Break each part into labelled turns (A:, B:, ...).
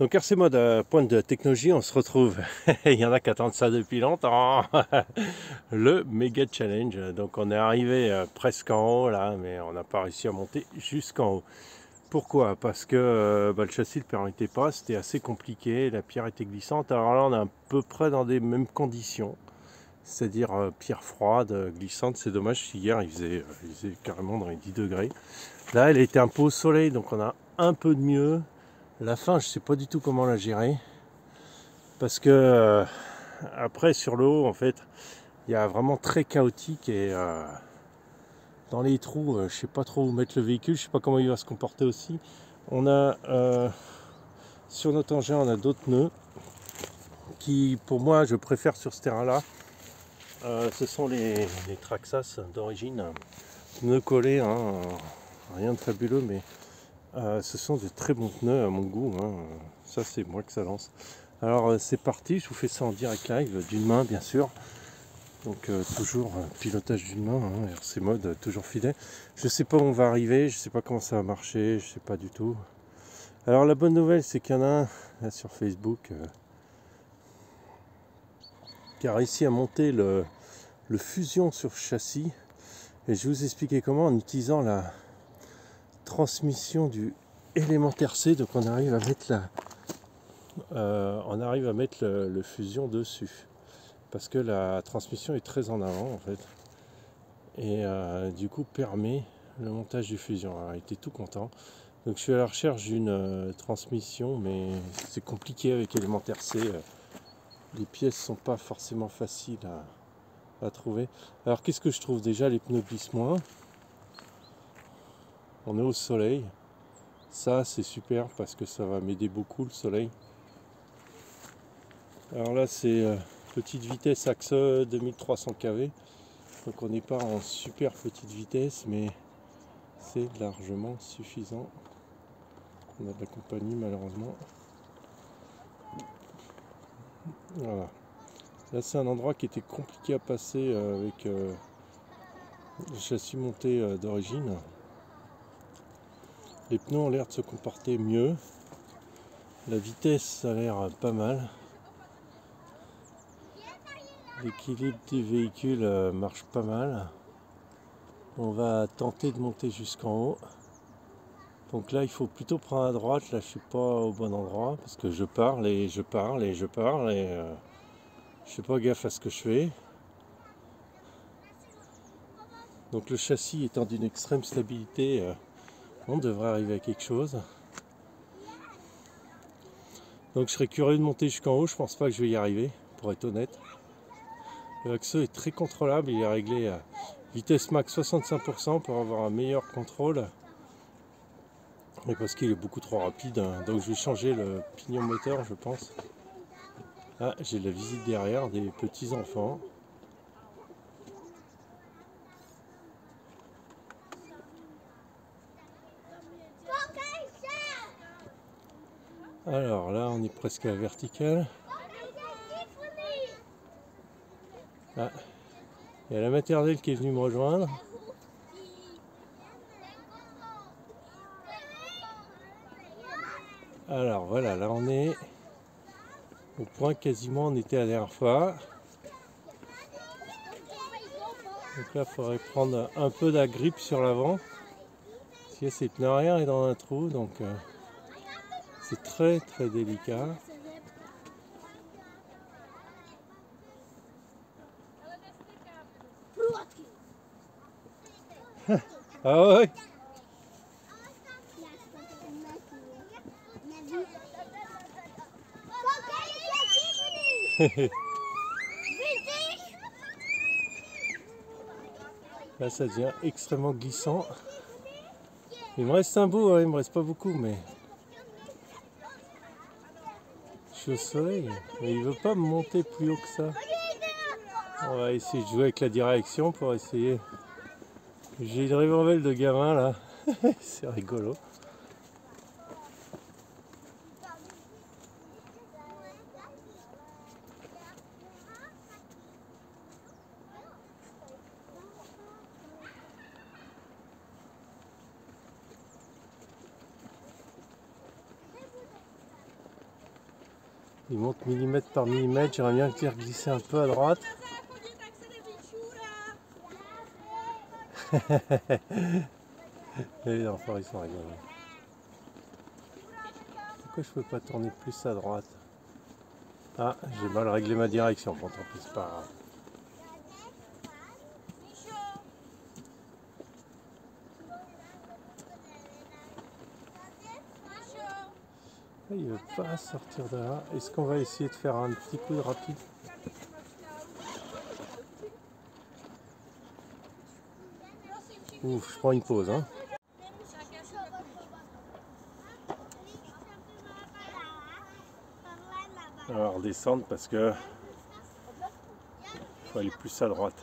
A: Donc RC Mode, pointe de technologie, on se retrouve. Il y en a qui attendent ça depuis longtemps. Le méga challenge. Donc on est arrivé presque en haut là, mais on n'a pas réussi à monter jusqu'en haut. Pourquoi? Parce que le châssis ne le permettait pas, c'était assez compliqué, la pierre était glissante. Alors là on est à peu près dans des mêmes conditions, c'est-à-dire pierre froide, glissante. C'est dommage, hier il faisait carrément dans les 10 degrés. Là elle était un peu au soleil, donc on a un peu de mieux. La fin, je sais pas du tout comment la gérer parce que après sur le haut, en fait, il y a vraiment très chaotique et dans les trous, je sais pas trop où mettre le véhicule, je sais pas comment il va se comporter aussi. On a sur notre engin, on a d'autres nœuds qui, pour moi, je préfère sur ce terrain-là. Ce sont les Traxxas d'origine, nœuds collés, hein, rien de fabuleux, mais ce sont de très bons pneus à mon goût, hein. Ça c'est moi que ça lance. Alors c'est parti, je vous fais ça en direct live, d'une main bien sûr. Donc toujours pilotage d'une main, hein, RC Mode, toujours fidèle. Je sais pas où on va arriver, je sais pas comment ça va marcher, je sais pas du tout. Alors la bonne nouvelle c'est qu'il y en a un là, sur Facebook qui a réussi à monter le Fusion sur châssis. Et je vais vous expliquer comment en utilisant la transmission du élémentaire C. Donc on arrive à mettre le Fusion dessus parce que la transmission est très en avant en fait et du coup permet le montage du Fusion. Alors, il était tout content. Donc je suis à la recherche d'une transmission, mais c'est compliqué avec élémentaire C. Les pièces sont pas forcément faciles à trouver. Alors qu'est-ce que je trouve? Déjà les pneus glissent moins. On est au soleil. Ça c'est super parce que ça va m'aider beaucoup le soleil. Alors là c'est petite vitesse axe 2300 kV. Donc on n'est pas en super petite vitesse, mais c'est largement suffisant. On a de la compagnie malheureusement. Voilà. Là c'est un endroit qui était compliqué à passer avec le châssis monté d'origine. Les pneus ont l'air de se comporter mieux. La vitesse a l'air pas mal. L'équilibre des véhicules marche pas mal. On va tenter de monter jusqu'en haut. Donc là il faut plutôt prendre à droite. Là je suis pas au bon endroit parce que je parle et je parle et je parle et je fais pas gaffe à ce que je fais. Donc le châssis étant d'une extrême stabilité, on devrait arriver à quelque chose. Donc je serais curieux de monter jusqu'en haut. Je pense pas que je vais y arriver, pour être honnête. Le axe est très contrôlable. Il est réglé à vitesse max 65% pour avoir un meilleur contrôle. Et parce qu'il est beaucoup trop rapide, hein. Donc je vais changer le pignon moteur, je pense. Ah, j'ai de la visite derrière, des petits enfants. Alors là, on est presque à la verticale. Ah, il y a la maternelle qui est venue me rejoindre. Alors voilà, là on est au point quasiment on était la dernière fois. Donc là, il faudrait prendre un peu d'agrippe sur l'avant. Parce que ces pneus arrière est dans un trou, donc c'est très très délicat. Ah ouais. Là ça devient extrêmement glissant. Il me reste un bout, hein, il me reste pas beaucoup, mais je suis au soleil. Mais il veut pas me monter plus haut que ça. On va essayer de jouer avec la direction pour essayer. J'ai une ribambelle de gamins là. C'est rigolo. Il monte millimètre par millimètre. J'aimerais bien le faire glisser un peu à droite. Et les enfants, ils sont rigolos. Pourquoi je peux pas tourner plus à droite? Ah, j'ai mal réglé ma direction. Bon, tant pis, c'est pas grave. Il veut pas sortir de là. Est-ce qu'on va essayer de faire un petit coup de rapide? Ouf, je prends une pause, hein. Alors redescendre parce que faut aller plus à droite.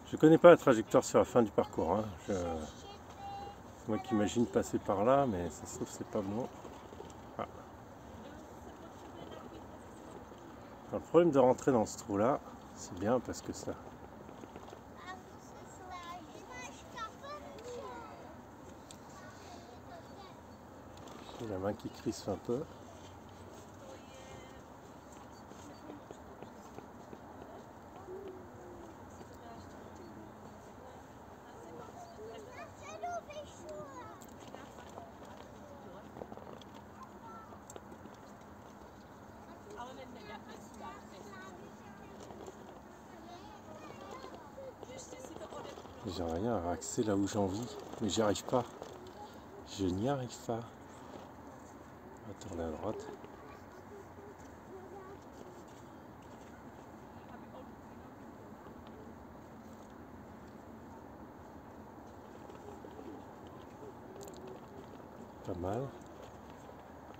A: Je connais pas la trajectoire sur la fin du parcours, hein. C'est moi qui imagine passer par là, mais ça se trouve c'est pas bon. Ah. Alors, le problème de rentrer dans ce trou là, c'est bien parce que ça. J'ai la main qui crispe un peu. J'aimerais bien avoir accès là où j'ai envie, mais j'y arrive pas. Je n'y arrive pas. On va tourner à droite. Pas mal.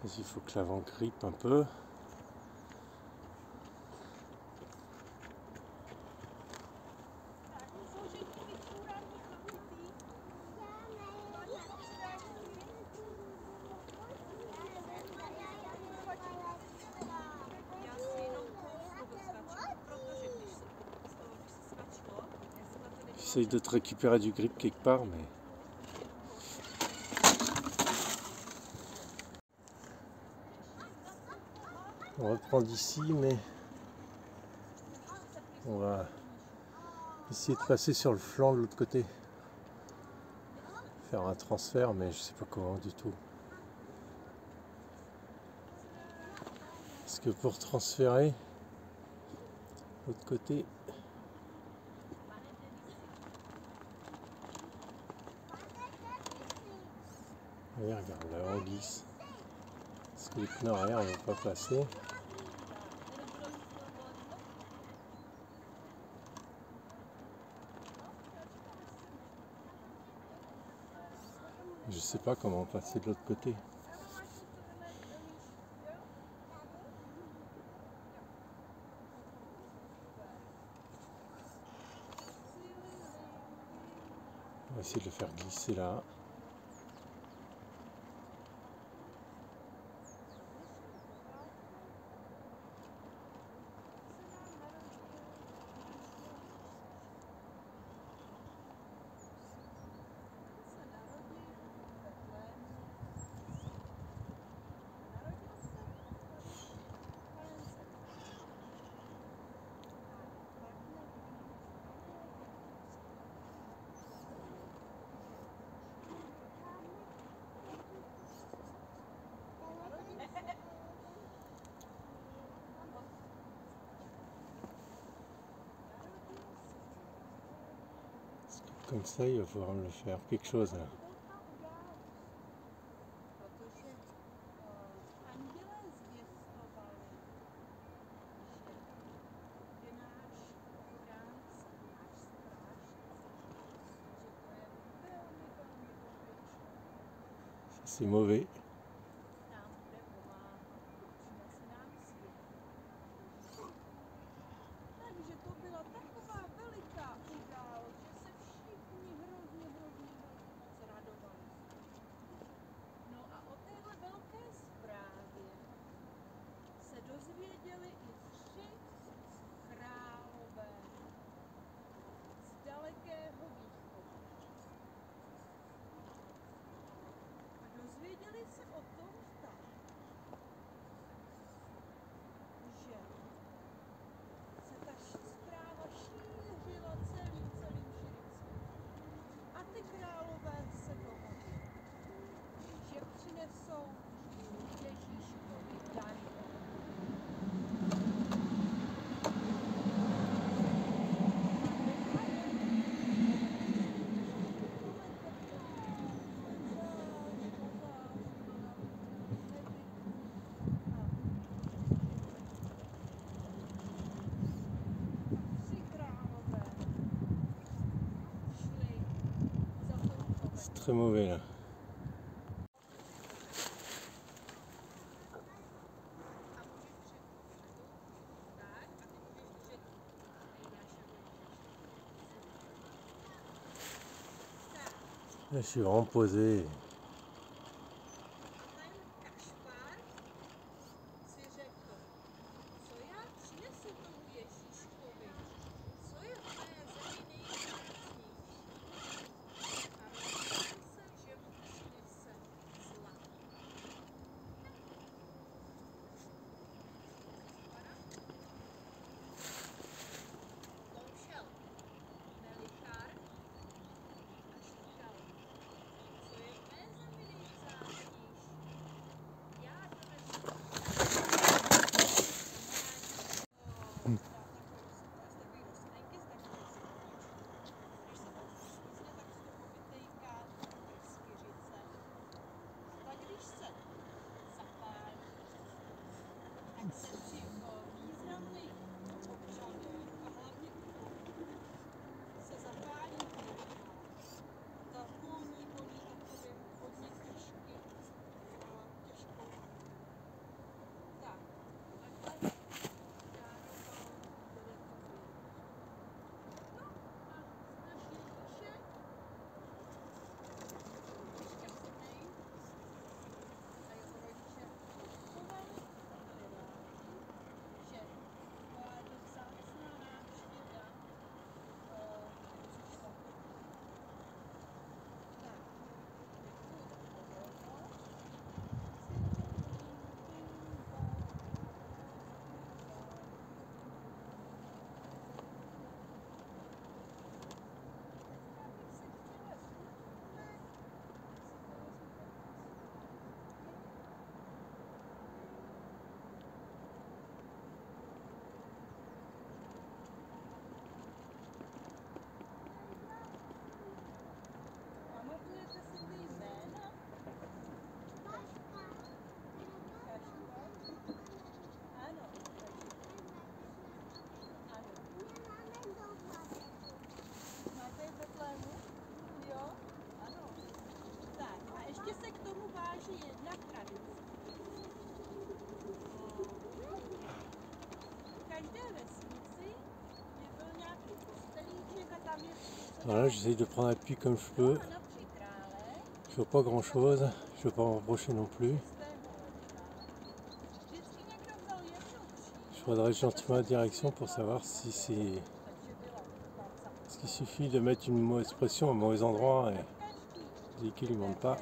A: Il faut que l'avant grippe un peu. J'essaye de te récupérer du grip quelque part, mais... On reprend d'ici, mais... On va essayer de passer sur le flanc de l'autre côté. Faire un transfert, mais je sais pas comment du tout. Parce que pour transférer, l'autre côté... Oui, regarde, là on glisse. Parce que les pneus arrière ne vont pas passer. Je sais pas comment passer de l'autre côté. On va essayer de le faire glisser là. Comme ça, il va pouvoir me le faire quelque chose là. C'est mauvais. très mauvais là. Là, je suis vraiment posé. Voilà, j'essaye de prendre appui comme je peux. Je vois pas grand chose, je veux pas m'en reprocher non plus. Je redresse gentiment la direction pour savoir si c'est... Est-ce qu'il suffit de mettre une mauvaise pression au mauvais endroit et le véhicule ne monte pas.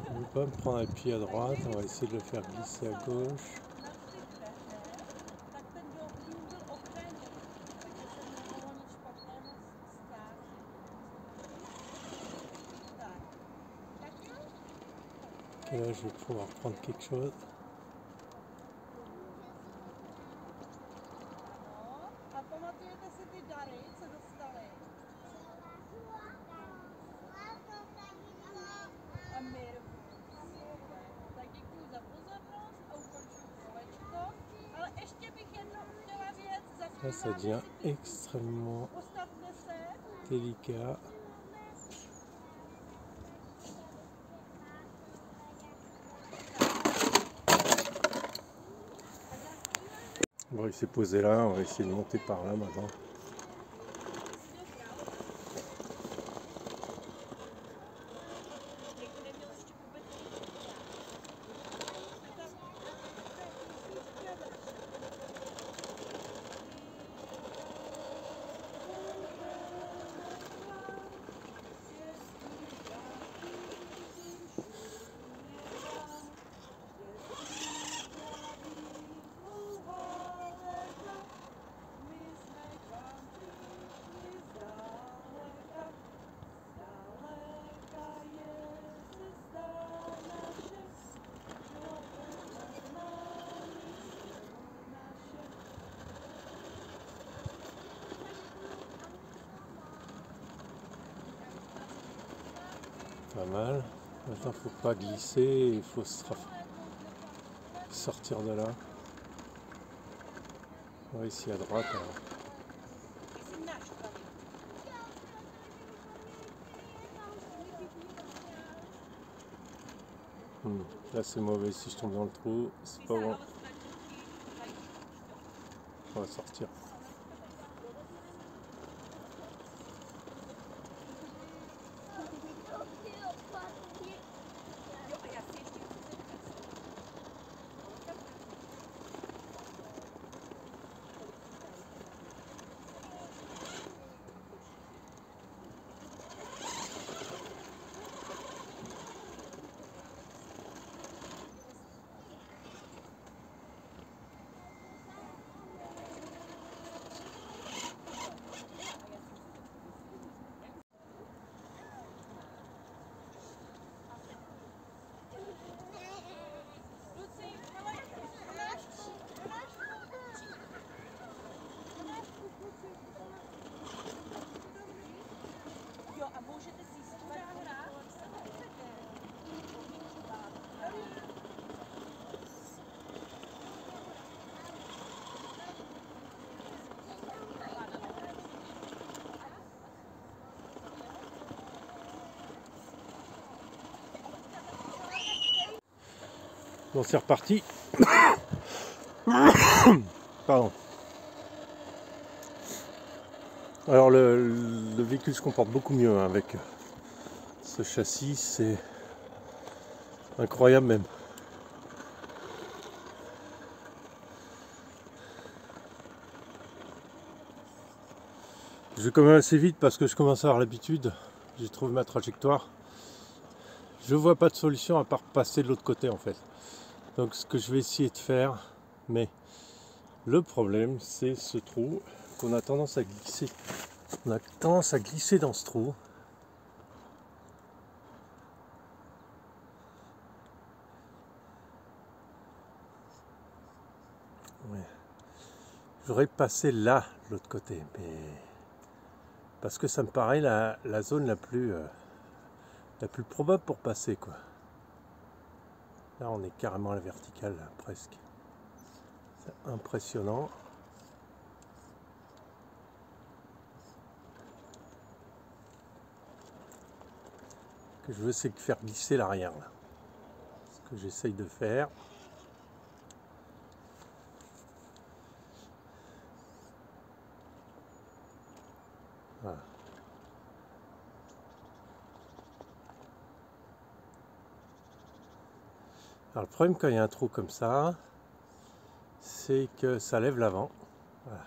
A: Je ne vais pas me prendre appui à droite, on va essayer de le faire glisser à gauche. Et là, je vais pouvoir prendre quelque chose. Là, ça devient extrêmement délicat. Bon, il s'est posé là, on va essayer de monter par là maintenant. Pas mal. Maintenant, faut pas glisser, il faut sortir de là. Oui, ici à droite. Alors. Là, c'est mauvais. Si je tombe dans le trou, c'est pas bon. On va sortir. Bon, c'est reparti. Pardon. Alors le véhicule se comporte beaucoup mieux hein, avec ce châssis, c'est incroyable même. Je vais quand même assez vite parce que je commence à avoir l'habitude, j'ai trouvé ma trajectoire. Je vois pas de solution à part passer de l'autre côté en fait. Donc ce que je vais essayer de faire, mais le problème c'est ce trou qu'on a tendance à glisser. On a tendance à glisser dans ce trou. Ouais. J'aurais passé là de l'autre côté, mais parce que ça me paraît la zone la plus probable pour passer quoi. Là on est carrément à la verticale là, presque. C'est impressionnant. Ce que je veux c'est que faire glisser l'arrière là. Ce que j'essaye de faire. Voilà. Alors le problème quand il y a un trou comme ça, c'est que ça lève l'avant. Voilà.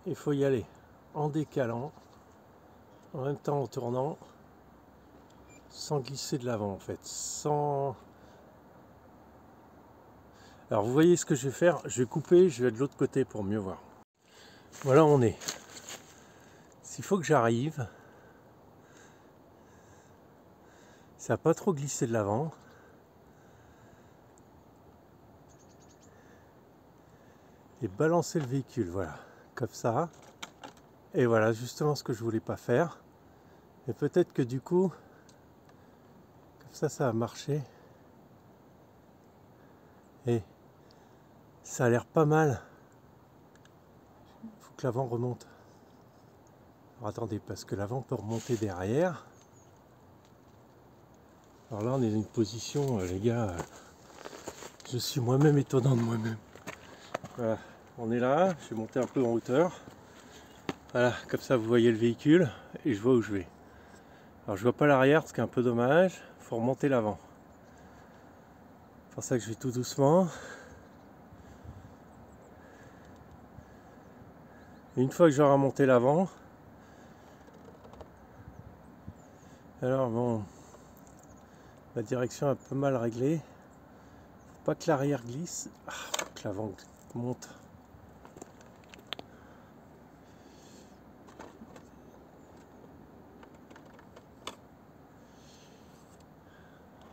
A: Il faut y aller en décalant, en même temps en tournant, sans glisser de l'avant en fait. Alors vous voyez ce que je vais faire, je vais couper, je vais de l'autre côté pour mieux voir. Voilà où on est. S'il faut que j'arrive, ça n'a pas trop glissé de l'avant. Et balancer le véhicule, voilà, comme ça. Et voilà, justement ce que je voulais pas faire. Et peut-être que du coup, comme ça a marché. Et ça a l'air pas mal. Il faut que l'avant remonte. Alors attendez, parce que l'avant peut remonter derrière. Alors là, on est dans une position, les gars, je suis moi-même étonnant de moi-même. Voilà, on est là, je vais monter un peu en hauteur. Voilà, comme ça vous voyez le véhicule et je vois où je vais. Alors je vois pas l'arrière, ce qui est un peu dommage. Il faut remonter l'avant. C'est pour ça que je vais tout doucement. Et une fois que j'aurai remonté l'avant, alors bon, la direction est un peu mal réglée. Faut pas que l'arrière glisse. Faut que l'avant monte.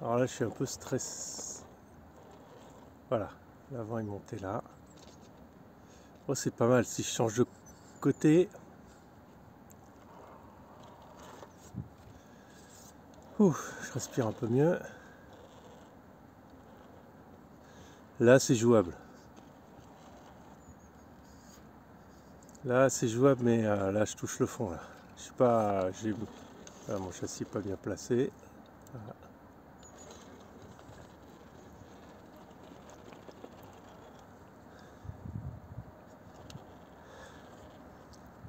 A: Alors là, je suis un peu stressé. Voilà, l'avant est monté là. Oh, c'est pas mal. Si je change de côté, Ouf, je respire un peu mieux. Là, c'est jouable. Là, c'est jouable, mais là, je touche le fond. Là. Je sais pas, j'ai mon châssis pas bien placé. Voilà.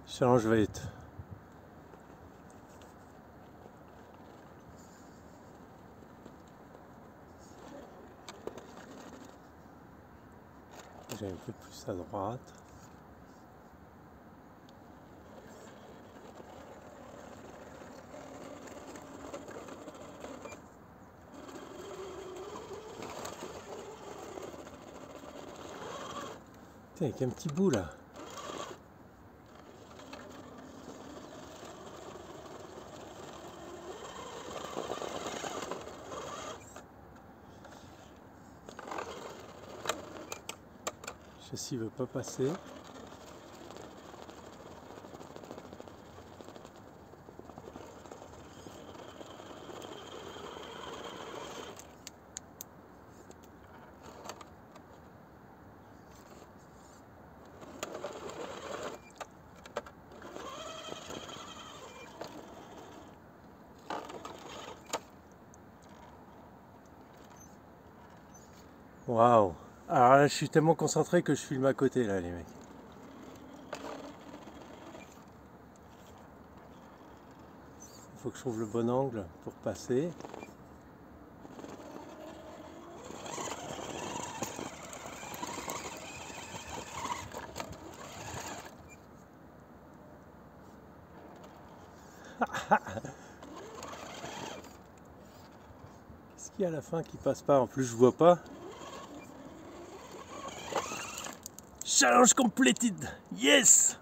A: Challenge va être. J'ai un peu plus à droite. Tiens, avec un petit bout là. Le châssis veut pas passer. Waouh! Alors là, je suis tellement concentré que je filme à côté là, les mecs. Il faut que je trouve le bon angle pour passer. Qu'est-ce qu'il y a à la fin qui passe pas? En plus, je vois pas. Challenge completed! Yes!